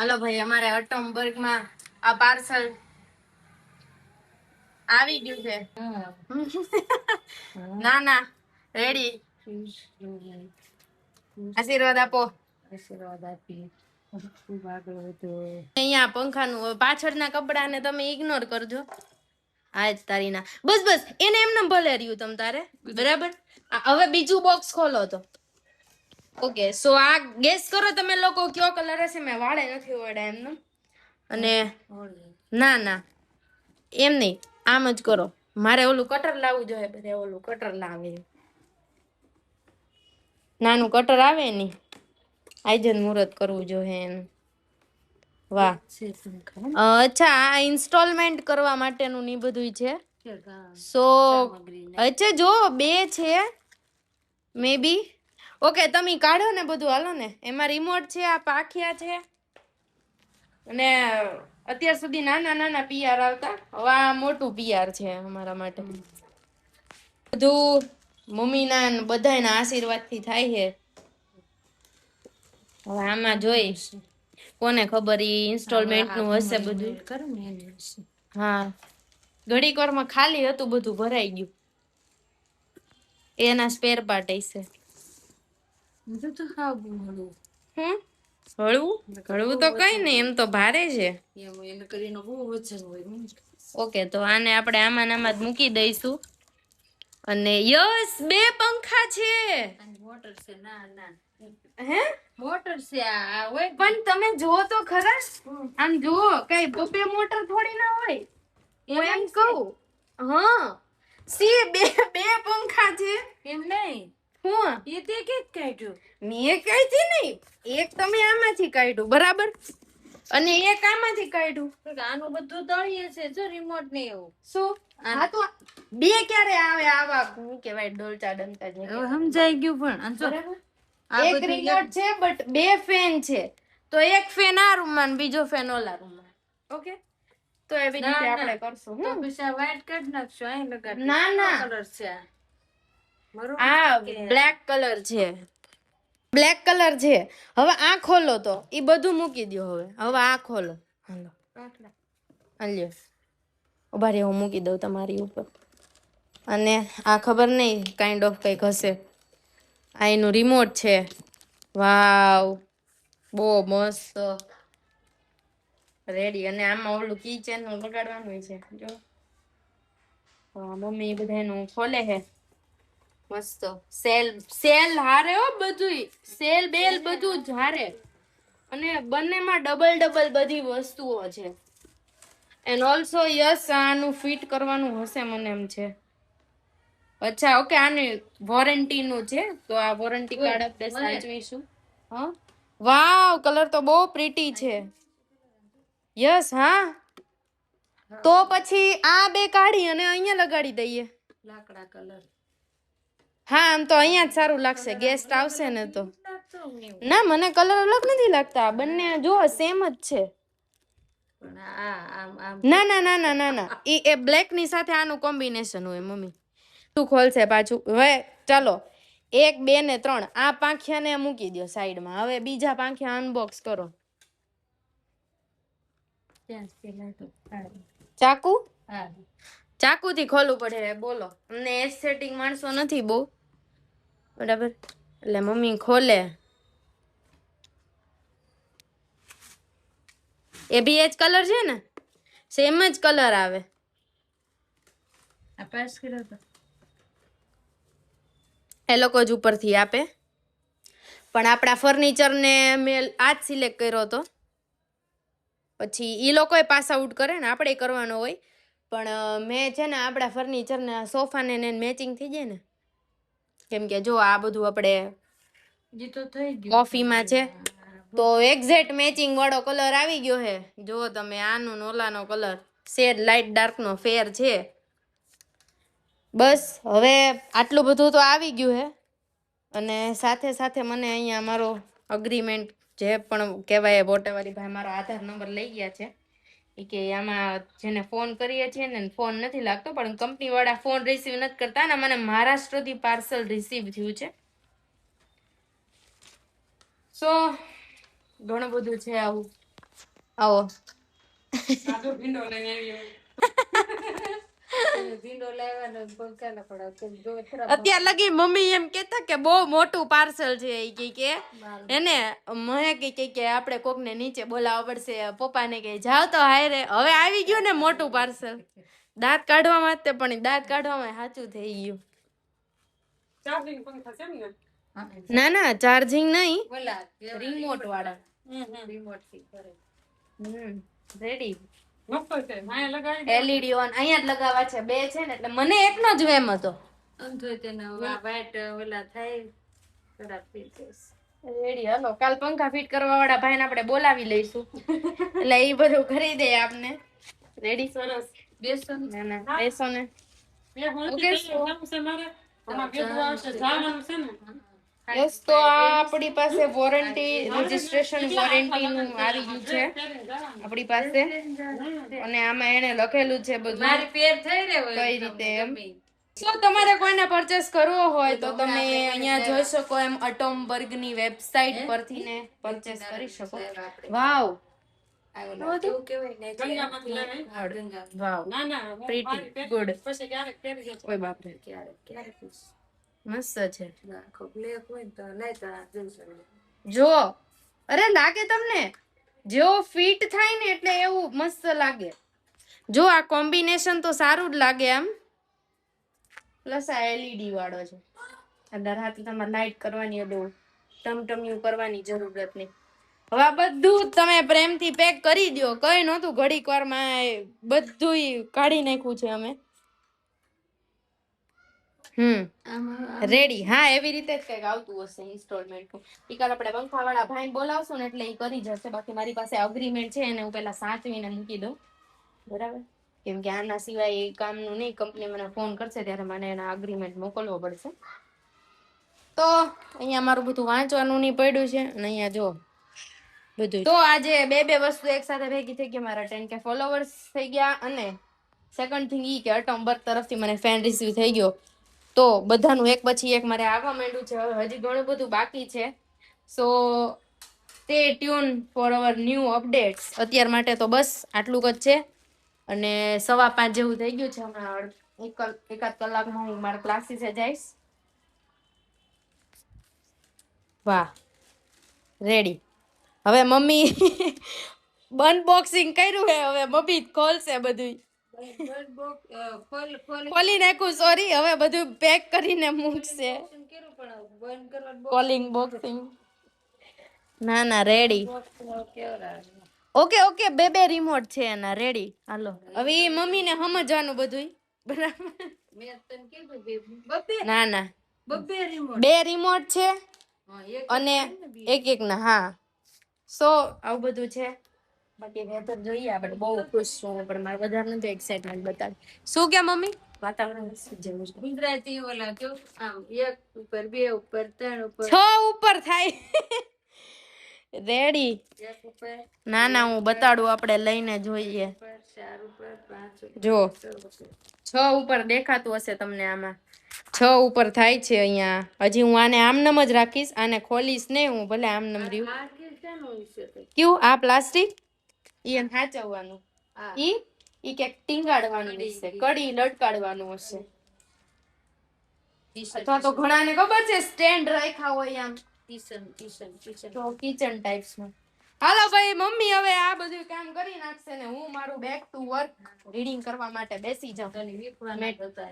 Hello ભાઈ, અમારે અટમબર્ગમાં આ પાર્સલ આવી ગયું છે. ના ના, રેડી. આશીર્વાદ આપો. આશીર્વાદ આપી. અહીંયા પંખાનું પાછળના કપડાને તમે ઇગ્નોર કરજો. આજ તારીના બસ બસ એને એમને ભલે રહ્યું તમ તારે બરાબર. હવે બીજું બોક્સ ખોલો તો. ઓકે, સો આ ગેસ કરો તમે લોકો કયો કલર હશે. મેં વાળે નથી ઓળ્યા એમનું. અને ના ના એમ નહીં, આમ જ કરો. મારે ઓલું કટર લાવવું જોઈએ. બધે ઓલું કટર લાવે, નાનું કટર આવે ને આઈજન મુહૂર્ત કરવું જોઈએ એનું. વાહ, અચ્છા આ ઇન્સ્ટોલમેન્ટ કરવા માટેનું ની બધું છે. સો અચ્છા જો બે છે મે બી. ઓકે, તમે કાઢો ને બધું, હાલો ને. એમાં રિમોટ છે, આ પાખિયા છે, અને અત્યાર સુધી નાના નાના પીઆર આવતા. હવે આ મોટું પીઆર છે અમારા માટે. બધું મમ્મીના બધાના આશીર્વાદથી થાય છે. હવે આમાં જોઈ કોને ખબર ઈ ઇન્સ્ટોલમેન્ટ નું હશે બધું. હા, ઘડીક વારમાં ખાલી હતું, બધું ભરાઈ ગયું. એના સ્પેર પાર્ટ હશે. હળવું તો કઈ નઈ, એમ તો ભારે છે. ઓકે, તો આને આપણે આમાં આમાં જ મૂકી દઈશું. અને યસ, બે પંખા છે. મોટર છે. ના ના, હે મોટર છે આ હોય. પણ તમે જુઓ તો ખરા, આમ જુઓ, કઈ બબે મોટર થોડી ના હોય. હું એમ કહું. હા, સી બે બે પંખા છે. એમ નહીં, હું એ તે કે કાઢ્યું. મેં કાઢી નહીં. એક તમે આમાંથી કાઢ્યું બરાબર, અને એક આમાંથી કાઢ્યું. આનું બધું તળિયે છે જો, રિમોટ ને એવું. શું? હા, તો બે ક્યારે આવે આવા હું કેવાય ડોલચા ડંકા જે સમજાઈ ગયું. પણ બરાબર એક રિમોટ છે, બટ બે ફેન છે. તો એક ફેન આ રૂમમાં, બીજો ફેન ઓલા રૂમમાં. ઓકે, તો એવી રીતે આપણે કરશું. તો પછી આ વ્હાઈટ કાઢ નાખશું. અહીં લગાડ. ના ના, કલર છે આ બ્લેક કલર છે. બ્લેક કલર છે. હવે આ ખોલો તો ઈ બધું મૂકી દો. હવે આ ખોલો. હાલો હાલ્યો, ઉભા રહો, હું મૂકી દઉં તમારી ઉપર. અને આ ખબર નહીં, કાઇન્ડ ઓફ કંઈક હશે. આ એનું રિમોટ છે. વાવ, બહુ મસ્ત, રેડી. અને આમાં ઓલું કી ચેન નું લગાડવાનું છે જો. મમ્મી બધાનું ખોલે છે મસ્ત. સેલ સેલ હારે હો, બધું સેલ બેલ બધું જ હારે. અને બંનેમાં ડબલ ડબલ બધી વસ્તુઓ છે. એન્ડ ઓલ્સો યસ, આનું ફિટ કરવાનું હશે મને એમ છે. અચ્છા, ઓકે, આની વોરંટી નું છે, તો આ વોરંટી કાર્ડ આપણે સાચવીશું. હા, વાવ, કલર તો બહુ પ્રીટી છે. યસ, હા. તો પછી આ બે કાઢી અને અહીંયા લગાડી દઈએ. લાકડા કલર. હા, આમ તો અહીંયા જ સારું લાગશે. ગેસ્ટ આવશે ને તો. ના, મને કલર અલગ નથી લાગતા. બંને જો સેમ જ છે. ના ના ના ના ના ના, એ બ્લેક ની સાથે આનું કોમ્બિનેશન હોય મમ્મી. તું ખોલશે પાછું. હવે ચાલો, 1 2 ને 3 આ પાંખિયાને મૂકી દો સાઈડમાં. હવે બીજા પાંખિયા અનબોક્સ કરો. ચાકુ? હા, ચાકુ થી ખોલવું પડે. બોલો, અમને એસ્થેટિક માણસો નથી બહુ, બરાબર. એટલે મમ્મી ખોલે. એ બી એ જ કલર છે ને, સેમ જ કલર આવે. એ લોકો જ ઉપરથી આપે. પણ આપણા ફર્નિચરને મેં આજ સિલેક્ટ કર્યો હતો. પછી એ લોકોએ પાસ આઉટ કરે ને, આપણે કરવાનો હોય. પણ મેં છે ને આપણા ફર્નિચરને સોફાને મેચિંગ થઈ જાય ને, કેમ કે જો આ બધું આપણે કોફીમાં છે, તો એક્ઝેક્ટ મેચિંગ વાળો કલર આવી ગયો છે. જો તમે આનો ઓલાનો કલર શેડ લાઇટ ડાર્ક નો ફેર છે. બસ હવે આટલું બધું તો આવી ગયું છે. અને સાથે સાથે મને અહીંયા મારો અગ્રીમેન્ટ જે પણ કહેવાય, બોટેવાળી ભાઈ મારો આધાર નંબર લઈ ગયા છે. એ કે આમાં જેને ફોન કરીએ છીએ ને ફોન નથી લાગતો, પણ કંપની વાળા ફોન રિસીવ નથી કરતા. ને મને મહારાષ્ટ્રથી પાર્સલ રિસીવ થયું છે. સો ઘણું બધું છે આવું. આવો અત્યાર લગી મમ્મી એમ કેતા કે બહુ મોટું પાર્સલ છે ઈ કે એને મને કે આપણે કોક ને નીચે બોલાવવા પડશે પપ્પાને કે જાવ તો હાય રે હવે આવી ગયું ને મોટું પાર્સલ દાંત કાઢવામાં જ તે પણ દાંત કાઢવામાં સાચું થઈ ગયું ના ના ચાર્જિંગ નહીં રિમોટ વાળા રિમોટ થી કરે રેડી LED ઓન અહીંયા જ લગાવવા છે બે છે ને એટલે મને એકનો જ વેમ હતો રેડી હાલો કાલ પંખા ફિટ કરવા વાળા ભાઈને આપણે બોલાવી લઈશું એટલે એ બધું કરી દે આપને રેડી સરસ બેસો ને બેસો ને યસ તો આપણી પાસે વોરંટી રજીસ્ટ્રેશન વોરંટી નું આવી ગયું છે આપણી પાસે અને આમાં એને લખેલું છે બધું મારી પેર થઈ રે કઈ રીતે એમ જો તમારે કોઈને પરચેસ કરવો હોય તો તમે અહીંયા જોઈ શકો એમ અટોમબર્ગ ની વેબસાઇટ પરથી ને પરચેસ કરી શકો વાવ મસ્ત છે જો અરે લાગે તમને જો ફિટ થાય ને એટલે એવું મસ્ત લાગે જો આ કોમ્બિનેશન તો સારું જ લાગે આમ પ્લસ આ LED વાળો છે અંદર હાથે તમારે લાઈટ કરવાની એટલે ટમટમિયું કરવાની જરૂરત નહીં હવે આ બધું તમે પ્રેમથી પેક કરી દો કઈ નહોતું ઘડીક વારમાં બધું કાઢી નાખ્યું છે અમે રેડી હા એવી રીતે જ કઈક આવતું હશે ઇન્સ્ટોલમેન્ટ ઈ કાલ આપણે પંખા વાળા ભાઈ બોલાવશું ને એટલે ઈ કરી જશે બાકી મારી પાસે અગ્રીમેન્ટ છે એને હું પેલા સાચવીને મૂકી દઉં બરાબર કેમ કે આના સિવાય એ કામનું નહીં કંપની મને ફોન કરશે ત્યારે મને એના અગ્રીમેન્ટ મોકલવો પડશે તો અહીંયા મારું બધું વાંચવાનું નહીં પડ્યું છે અને અહીંયા જો બધું તો આજે બે વસ્તુ એક સાથે ભેગી થઈ ગઈ મારા 10K ફોલોવર્સ થઈ ગયા અને સેકન્ડ થિંગ ઈ કે અટોમબર્ગ તરફથી મને ફેન રિસીવ થઈ ગયો તો બધાનું એક પછી એક મારે આવવા માંડ્યું છે હજી ઘણું બધું બાકી છે સો stay tune for our new updates અત્યાર માટે તો બસ આટલું જ છે અને 5:15 જેવું થઈ ગયું છે હમણાં એકાદ કલાકમાં હું મારા ક્લાસીસે જઈશ વાહ રેડી હવે મમ્મી અનબોક્સિંગ કર્યું હે હવે મમ્મી ખોલશે બધું ખોલી નાખું સોરી હવે બધું પેક કરીને મૂકશે કોલિંગ બોક્સિંગ ના ના રેડી ઓકે બે રિમોટ છે એના રેડી હાલો હવે એ મમ્મી ને સમજવાનું બધું બરાબર ના ના બે રિમોટ છે અને એક ના હા સો આવું બધું છે બાકી વેધર જોઈએ આપણે બહુ ખુશ છું પણ મારે વધારે નથી એક્સાઇટમેન્ટ બતાવી શું કે મમ્મી વાતાવરણ જેવું છે ગુજરાતી ઓલા જો આમ 1 ઉપર 2 ઉપર 3 ઉપર 6 ઉપર થાય રેડી ના ના હું બતાડું આપણે લઈને જોઈએ 4 ઉપર 5 જો 6 ઉપર દેખાતું હશે તમને આમાં 6 ઉપર થાય છે અહીંયા હજી હું આને આમનમ જ રાખીશ આને ખોલીશ નહીં હું ભલે આમનમ રહ્યું ક્યું આ પ્લાસ્ટિક ઈ એમ સાચવવાનું ઈ કે ટીંગાડવાનું હશે કડી લટકાડવાનું હશે અથવા તો ઘણાને ખબર છે સ્ટેન્ડ રાખ્યા હોય આમ કિચન ટાઈપ્સમાં હાલો ભાઈ મમ્મી હવે આ બધું કામ કરી નાખશે ને હું મારું બેક ટુ વર્ક રીડિંગ કરવા માટે બેસી જાઉં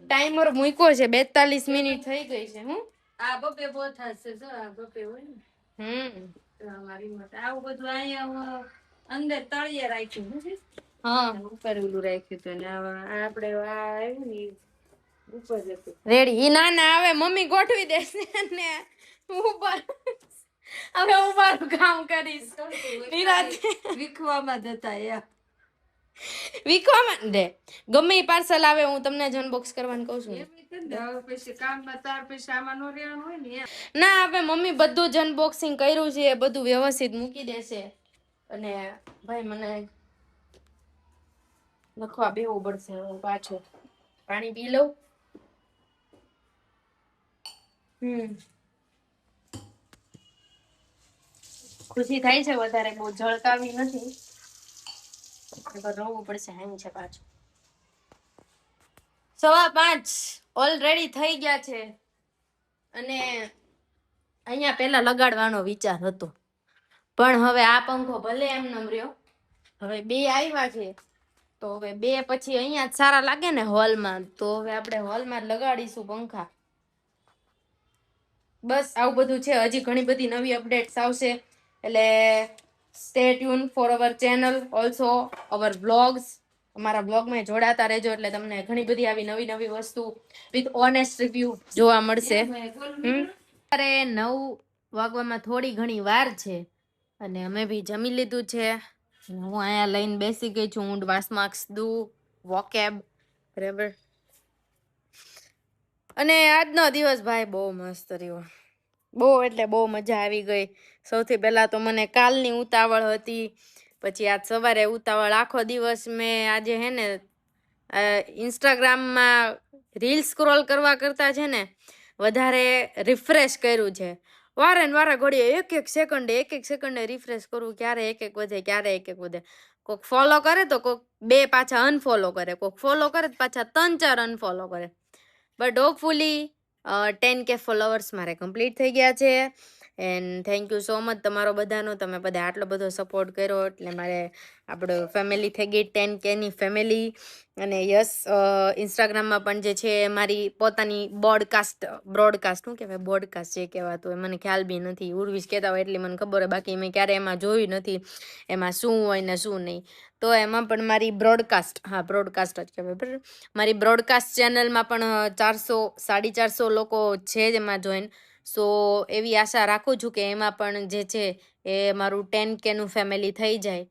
ટાઈમર મૂક્યો છે 42 મિનિટ થઈ ગઈ છે હું આ બપે બહુ થશે જો આ બપે હોય ને અમારી માટે આવું બધું અહીંયા અંદર તળિયે રાખ્યું છે હા ઉપર ઓલું રાખ્યું તો ને આપણે આ આવ્યું ને ઉપર જતું રેડી ઈ ના ના હવે મમ્મી ગોઠવી દેશે ને ઉપર હવે હું મારું કામ કરીશ વિખવામાં જતા વિખવામાં દે ગમે એ પાર્સલ આવે હું તમને જ અનબોક્સ કરવાનું કહું છું ના હવે મમ્મી બધું જ અનબોક્સિંગ કર્યું છે એ બધું વ્યવસ્થિત મૂકી દેશે અને ભાઈ મને લખવા બેવું પડશે હું પાછું પાણી પી લઉં ખુશી થાય છે વધારે બહુ ઝળકાવી નથી રવવું પડશે હાઈ છે પાછું 5:15 ઓલરેડી થઈ ગયા છે અને અહીંયા પેલા લગાડવાનો વિચાર હતો પણ હવે આ પંખો ભલે એમ નમ રહ્યો હવે 2 આવ્યા છે તો હવે 2 પછી અહીંયા જ સારા લાગે ને હોલમાં તો હવે આપણે હોલમાં જ લગાડીશું પંખા બસ આવું બધું છે હજી ઘણી બધી નવી અપડેટ્સ આવશે એટલે stay tune for our channel also our vlogs અમારા બ્લોગમાં જોડાતા રહેજો એટલે તમને ઘણી બધી આવી નવી નવી વસ્તુ વિથ ઓનેસ્ટ રિવ્યુ જોવા મળશે અરે 9 વાગવામાં થોડી ઘણી વાર છે અને અમે બી જમી લીધું છે હું અહીંયા લઈને બેસી ગઈ છું હું વાસ માર્ક્સ દઉં વોકેબ બરાબર અને આજનો દિવસ ભાઈ બહુ મસ્ત રહ્યો બહુ એટલે બહુ મજા આવી ગઈ સૌથી પહેલા તો મને કાલની ઉતાવળ હતી પછી આજ સવારે ઉતાવળ આખો દિવસ મેં આજે હે ને ઇન્સ્ટાગ્રામમાં રીલ સ્ક્રોલ કરવા કરતા છે ને વધારે રિફ્રેશ કર્યું છે વારે ને વારે ઘડીએ એક સેકન્ડે રિફ્રેશ કરવું ક્યારે એક વધે કોઈક ફોલો કરે તો કોઈક 2 પાછા અનફોલો કરે કોઈક ફોલો કરે તો પાછા 3-4 અનફોલો કરે બટ હોપફુલી 10K ફોલોવર્સ મારે કમ્પ્લીટ થઈ ગયા છે and thank you so much તમારો બધાનો તમે બધા આટલો બધો સપોર્ટ કર્યો એટલે મારે આપણો ફેમિલી થઈ ગઈ 10Kની ફેમિલી અને યસ ઇન્સ્ટાગ્રામમાં પણ જે છે મારી પોતાની બ્રોડકાસ્ટ શું કહેવાય બોડકાસ્ટ જે કહેવાતું હોય મને ખ્યાલ બી નથી ઉર્વિશ કહેતા હોય એટલે મને ખબર હોય બાકી મેં ક્યારે એમાં જોયું નથી એમાં શું હોય ને શું નહીં તો એમાં પણ મારી બ્રોડકાસ્ટ જ કહેવાય બરાબર મારી બ્રોડકાસ્ટ ચેનલમાં પણ 400-450 લોકો છે જ એમાં જોઈન સો એવી આશા રાખું છું કે એમાં પણ જે છે એ મારું 10Kનું ફેમિલી થઈ જાય